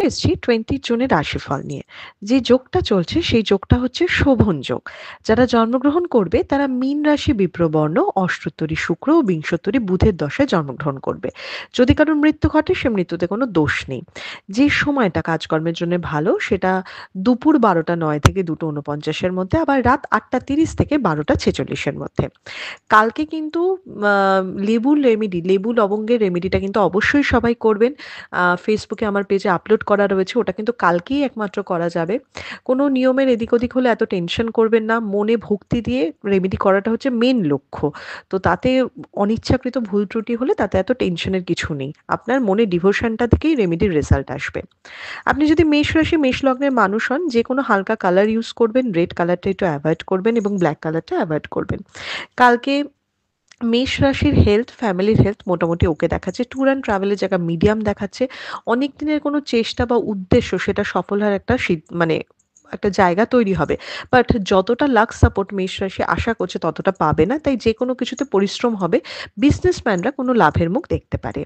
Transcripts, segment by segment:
এসেছি 20 জুনের রাশিফল নিয়ে। যে যোগটা চলছে সেই যোগটা হচ্ছে শোভন যোগ। যারা জন্মগ্রহণ করবে তারা মীন রাশি বিপ্রবর্ণ, অষ্টোত্তরী শুক্র ও বিংশোত্তরী বুধের দশায় জন্মগ্রহণ করবে। যদি কারোর মৃত্যু ঘটে সে মৃত্যুতে কোনো দোষ নেই। যে সময়টা কাজকর্মের জন্য ভালো সেটা দুপুর 12টা 09 থেকে 2টো 49-এর মধ্যে, আবার রাত 8টা 30 থেকে 12টা 46-এর মধ্যে। কালকে কিন্তু লেবু লবঙ্গের রেমেডিটা কিন্তু অবশ্যই সবাই করবেন। ফেসবুকে আমার পেজে আপলোড করা রয়েছে, ওটা কিন্তু কালকেই একমাত্র করা যাবে। কোনো নিয়মের এদিক ওদিক হলে এত টেনশন করবেন না, মনে ভক্তি দিয়ে রেমেডি করাটা হচ্ছে মেন লক্ষ্য। তো তাতে অনিচ্ছাকৃত ভুল ত্রুটি হলে তাতে এত টেনশনের কিছু নেই, আপনার মনে ডিভোশনটা থেকেই রেমেডির রেজাল্ট আসবে। আপনি যদি মেষ রাশি মেষ লগ্নের মানুষ হন, যে কোনো হালকা কালার ইউজ করবেন, রেড কালারটা একটু অ্যাভয়েড করবেন এবং ব্ল্যাক কালারটা অ্যাভয়েড করবেন। কালকে মেষ রাশির ফ্যামিলির হেলথ মোটামুটি ওকে দেখাচ্ছে। ট্যুর অ্যান্ড ট্রাভেলের জায়গা মিডিয়াম দেখাচ্ছে। অনেক দিনের কোনো চেষ্টা বা উদ্দেশ্য সেটা সফল হওয়ার একটা মানে একটা জায়গা তৈরি হবে। বাট যতটা লাক সাপোর্ট মেষ রাশি আশা করছে ততটা পাবে না। তাই যেকোনো কিছুতে পরিশ্রম হবে। বিজনেসম্যানরা কোনো লাভের মুখ দেখতে পারে।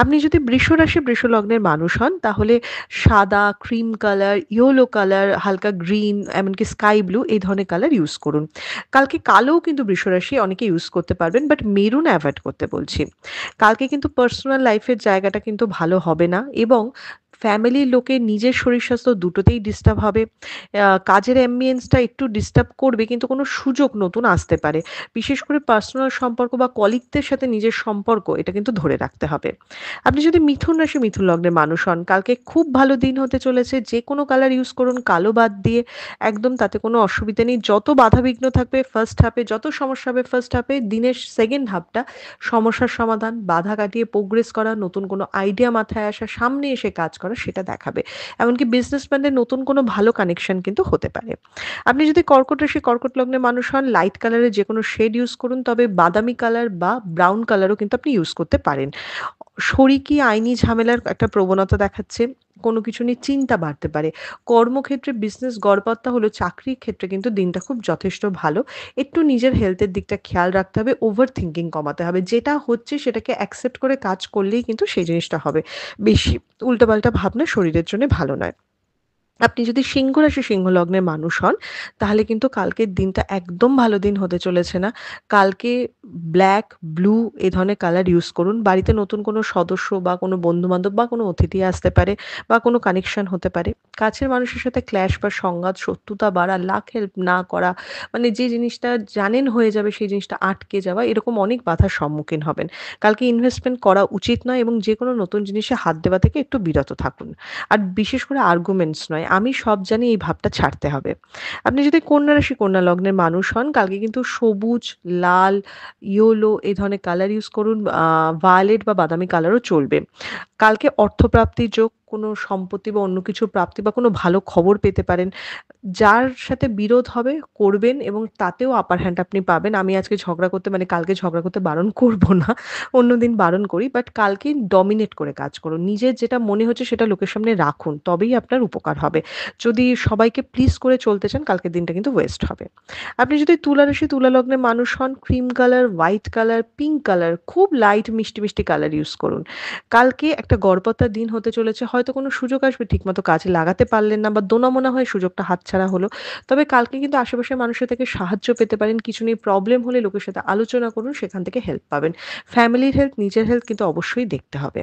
আপনি যদি বৃষ রাশি বৃষ লগ্নের মানুষ হন তাহলে সাদা, ক্রিম কালার, ইয়েলো কালার, হালকা গ্রিন, এমনকি স্কাই ব্লু এই ধরনের কালার ইউজ করুন। কালকে কালোও কিন্তু বৃষ রাশি অনেকে ইউজ করতে পারবেন, বাট মেরুন অ্যাভয়েড করতে বলছি। কালকে কিন্তু পার্সোনাল লাইফের জায়গাটা কিন্তু ভালো হবে না, এবং ফ্যামিলির লোকের নিজের শরীর স্বাস্থ্য দুটোতেই ডিস্টার্ব হবে। কাজের অ্যাম্বিয়েন্সটা একটু ডিস্টার্ব করবে, কিন্তু কোনো সুযোগ নতুন আসতে পারে। বিশেষ করে পার্সোনাল সম্পর্ক বা কলিগদের সাথে নিজের সম্পর্ক এটা কিন্তু ধরে রাখতে হবে। আপনি যদি মিথুন রাশি মিথুন লগ্নের মানুষ হন, কালকে খুব ভালো দিন হতে চলেছে। যে কোনো কালার ইউজ করুন কালো বাদ দিয়ে, একদম তাতে কোনো অসুবিধা নেই। যত বাধাবিঘ্ন থাকবে ফার্স্ট হাফে, যত সমস্যা হবে ফার্স্ট হাফে, দিনের সেকেন্ড হাফটা সমস্যার সমাধান, বাধা কাটিয়ে প্রোগ্রেস করা, নতুন কোনো আইডিয়া মাথায় আসা, সামনে এসে কাজ করা সেটা দেখাবে। এমনকি বিজনেসম্যানদের নতুন কোনো ভালো কানেকশন কিন্তু হতে পারে। আপনি যদি কর্কট রাশি কর্কট লগ্নের মানুষ হন, লাইট কালারের যে কোনো শেড ইউজ করুন, তবে বাদামি কালার বা ব্রাউন কালারও কিন্তু আপনি ইউজ করতে পারেন। শরিকি আইনি ঝামেলার একটা প্রবণতা দেখাচ্ছে। কোনো কিছু নিয়ে চিন্তা বাড়তে পারে। কর্মক্ষেত্রে বিজনেস গড়পড়তা হলেও চাকরির ক্ষেত্রে কিন্তু দিনটা খুব যথেষ্ট ভালো। একটু নিজের হেলথের দিকটা খেয়াল রাখতে হবে, ওভার থিংকিং কমাতে হবে। যেটা হচ্ছে সেটাকে অ্যাকসেপ্ট করে কাজ করলেই কিন্তু সেই জিনিসটা হবে। বেশি উল্টোপাল্টা ভাবনা শরীরের জন্য ভালো নয়। আপনি যদি সিংহ রাশি সিংহ লগ্নের মানুষ হন তাহলে কিন্তু কালকের দিনটা একদম ভালো দিন হতে চলেছে না। কালকে ব্ল্যাক, ব্লু এই ধরনের কালার ইউজ করুন। বাড়িতে নতুন কোনো সদস্য বা কোনো বন্ধু-বান্ধব বা কোনো অতিথি আসতে পারে বা কোনো কানেকশন হতে পারে। কাছের মানুষের সাথে ক্ল্যাশ বা সংঘাত, শত্রুতা বাড়া, লাক হেল্প না করা, মানে যে জিনিসটা জানেন হয়ে যাবে সেই জিনিসটা আটকে যাওয়া, এরকম অনেক বাধার সম্মুখীন হবেন। কালকে ইনভেস্টমেন্ট করা উচিত নয় এবং যেকোনো নতুন জিনিসে হাত দেওয়া থেকে একটু বিরত থাকুন। আর বিশেষ করে আর্গুমেন্টস নয়, আমি সব জানি এই ভাবটা ছাড়তে হবে। আপনি যদি কন্যা রাশি কন্যা লগ্নের মানুষ হন, কালকে কিন্তু সবুজ, লাল, ইয়েলো এই ধরনের কালার ইউজ করুন। ভায়োলেট বা বাদামি কালারও চলবে। কালকে অর্থপ্রাপ্তির যোগ, কোনো সম্পত্তি বা অন্য কিছুর প্রাপ্তি বা কোনো ভালো খবর পেতে পারেন। যার সাথে বিরোধ হবে করবেন এবং তাতেও আপার হ্যান্ড আপনি পাবেন। আমি আজকে ঝগড়া করতে মানে কালকে ঝগড়া করতে বারণ করব না। অন্যদিন বারণ করি। বাট কালকে ডমিনেট করে কাজ করুন। নিজের যেটা মনে হচ্ছে সেটা লোকের সামনে রাখুন। তবেই আপনার উপকার হবে। যদি সবাইকে প্লিজ করে চলতে চান কালকের দিনটা কিন্তু ওয়েস্ট হবে। আপনি যদি তুলা রাশি তুলা লগ্নের মানুষ হন, cream colour, white colour, pink colour, খুব লাইট মিষ্টি, মিষ্টি কালার ইউজ করুন। কালকে একটা গড়পড়তা দিন হতে চলেছে। হয়তো কোনো সুযোগ আসবে ঠিকমতো কাজে লাগাতে পারলেন না বা দোনামোনা হয়ে সুযোগটা হাতছাড়া হলো। তবে কালকে কিন্তু আশেপাশের মানুষের থেকে সাহায্য পেতে পারেন। কিছু নিয়ে প্রবলেম হলে লোকের সাথে আলোচনা করুন, সেখান থেকে হেল্প পাবেন। ফ্যামিলির হেলথ, নিজের হেলথ কিন্তু অবশ্যই দেখতে হবে।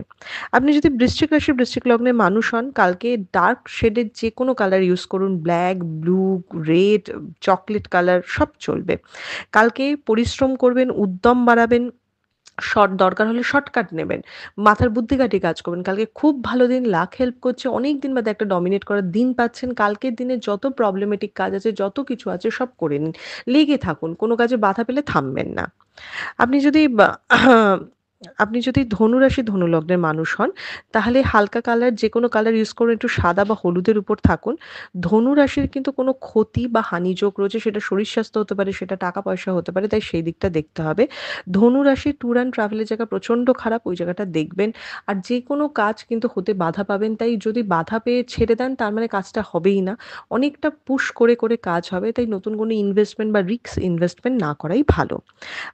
আপনি যদি বৃশ্চিক রাশি বৃশ্চিক লগ্নের মানুষ হন, কালকে ডার্ক শেডের যে কোনো কালার ইউজ করুন। Black, blue, red, chocolate colour সব চলবে। কালকে পরিশ্রম করবেন, উদ্যম বাড়াবেন, দরকার হলে শর্টকাট নেবেন। মাথার বুদ্ধি খাটিয়ে কাজ করবেন। কালকে খুব ভালো দিন, লাক হেল্প করছে। অনেক দিন বাদে একটা ডমিনেট করার দিন পাচ্ছেন। কালকের দিনে যত প্রবলেমেটিক কাজ আছে, যত কিছু আছে সব করে নিন। লেগে থাকুন। কোনো কাজে বাধা পেলে থামবেন না। আপনি যদি আপনি যদি ধনুরাশি ধনু লগ্নের মানুষ হন, তাহলে হালকা কালার যে কোনো কালার ইউজ করুন, একটু সাদা বা হলুদের উপর থাকুন। ধনুরাশির কিন্তু কোনো ক্ষতি বা হানিযোগ রয়েছে, সেটা শরীর স্বাস্থ্য হতে পারে, সেটা টাকা পয়সা হতে পারে, তাই সেই দিকটা দেখতে হবে। ধনুরাশির ট্যুর অ্যান্ড ট্রাভেলের জায়গা প্রচণ্ড খারাপ, ওই জায়গাটা দেখবেন। আর যে কোনো কাজ কিন্তু হতে বাধা পাবেন, তাই যদি বাধা পেয়ে ছেড়ে দেন তার মানে কাজটা হবেই না। অনেকটা পুশ করে করে কাজ হবে, তাই নতুন কোনো ইনভেস্টমেন্ট বা রিস্ক ইনভেস্টমেন্ট না করাই ভালো।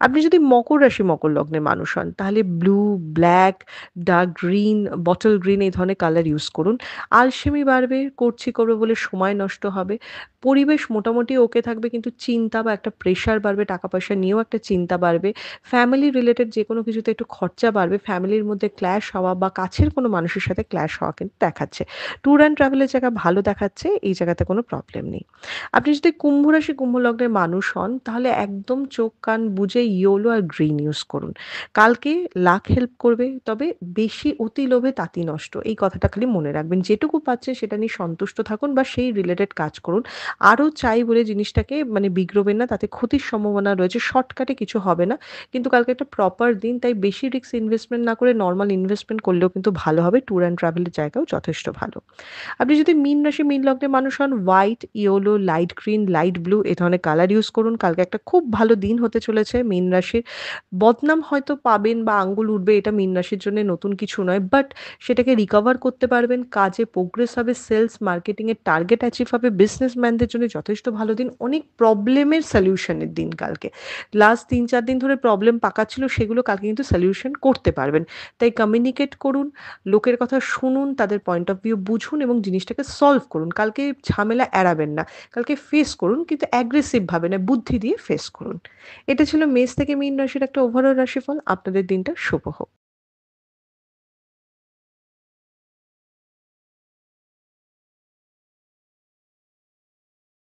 আপনি যদি মকর রাশি মকর লগ্নের মানুষ হন তাহলে তাহলে blue, black, dark green, bottle green এই ধরনের কালার ইউজ করুন। আলসেমি বাড়বে, করবো বলে সময় নষ্ট হবে। পরিবেশ মোটামুটি ওকে থাকবে কিন্তু চিন্তা বা একটা প্রেশার বাড়বে, টাকা পয়সা নিয়েও একটা চিন্তা বাড়বে। ফ্যামিলি রিলেটেড যেকোনো কিছুতে একটু খরচা বাড়বে, ফ্যামিলির মধ্যে ক্ল্যাশ হওয়া বা কাছের কোনো মানুষের সাথে ক্ল্যাশ হওয়া কিন্তু দেখাচ্ছে। ট্যুর অ্যান্ড ট্রাভেলের জায়গা ভালো দেখাচ্ছে, এই জায়গাতে কোনো প্রবলেম নেই। আপনি যদি কুম্ভ রাশি, কুম্ভ লগ্নের মানুষ হন তাহলে একদম চোখ কান বুজে ইয়োলো আর গ্রিন ইউজ করুন। কালকে লাক হেল্প করবে, তবে বেশি অতি লোভে তাঁতি নষ্ট। এই কথাটা খালি মনে রাখবেন। যেটুকু পাচ্ছেন সেটা নিয়ে সন্তুষ্ট থাকুন বা সেই রিলেটেড কাজ করুন। আরো চাই বলে জিনিসটাকে মানে বিগড়বেন না, তাতে ক্ষতির সম্ভাবনা রয়েছে। শর্টকাটে কিছু হবে না। কিন্তু কালকে একটা প্রপার দিন, তাই বেশি রিস্ক ইনভেস্টমেন্ট না করে নরমাল ইনভেস্টমেন্ট করলেও কিন্তু ভালো হবে। ট্যুর অ্যান্ড ট্রাভেলের জায়গাও যথেষ্ট ভালো। আপনি যদি মীন রাশি, মীন লগ্নের মানুষ হন, white, yellow, light green, light blue এই ধরনের কালার ইউজ করুন। কালকে একটা খুব ভালো দিন হতে চলেছে মীন রাশির। বদনাম হয়তো পাবেন বা আঙ্গুল উঠবে, এটা মীন রাশির জন্য নতুন কিছু নয়, বাট সেটাকে রিকভার করতে পারবেন। কাজে প্রোগ্রেস হবে, সেলস মার্কেটিংয়ের টার্গেট অ্যাচিভ হবে। বিজনেসম্যানদের জন্য যথেষ্ট ভালো দিন, অনেক প্রবলেমের সলিউশনের দিন কালকে। লাস্ট ৩-৪ দিন ধরে প্রবলেম পাকাচ্ছিল, সেগুলো কালকে কিন্তু সলিউশন করতে পারবেন। তাই কমিউনিকেট করুন, লোকের কথা শুনুন, তাদের পয়েন্ট অফ ভিউ বুঝুন এবং জিনিসটাকে সলভ করুন। কালকে ঝামেলা এড়াবেন না, কালকে ফেস করুন, কিন্তু অ্যাগ্রেসিভ ভাবে না, বুদ্ধি দিয়ে ফেস করুন। এটা ছিল মেষ থেকে মীন রাশির একটা ওভারঅল রাশিফল। আপনাদের দিনটা শুভ হোক।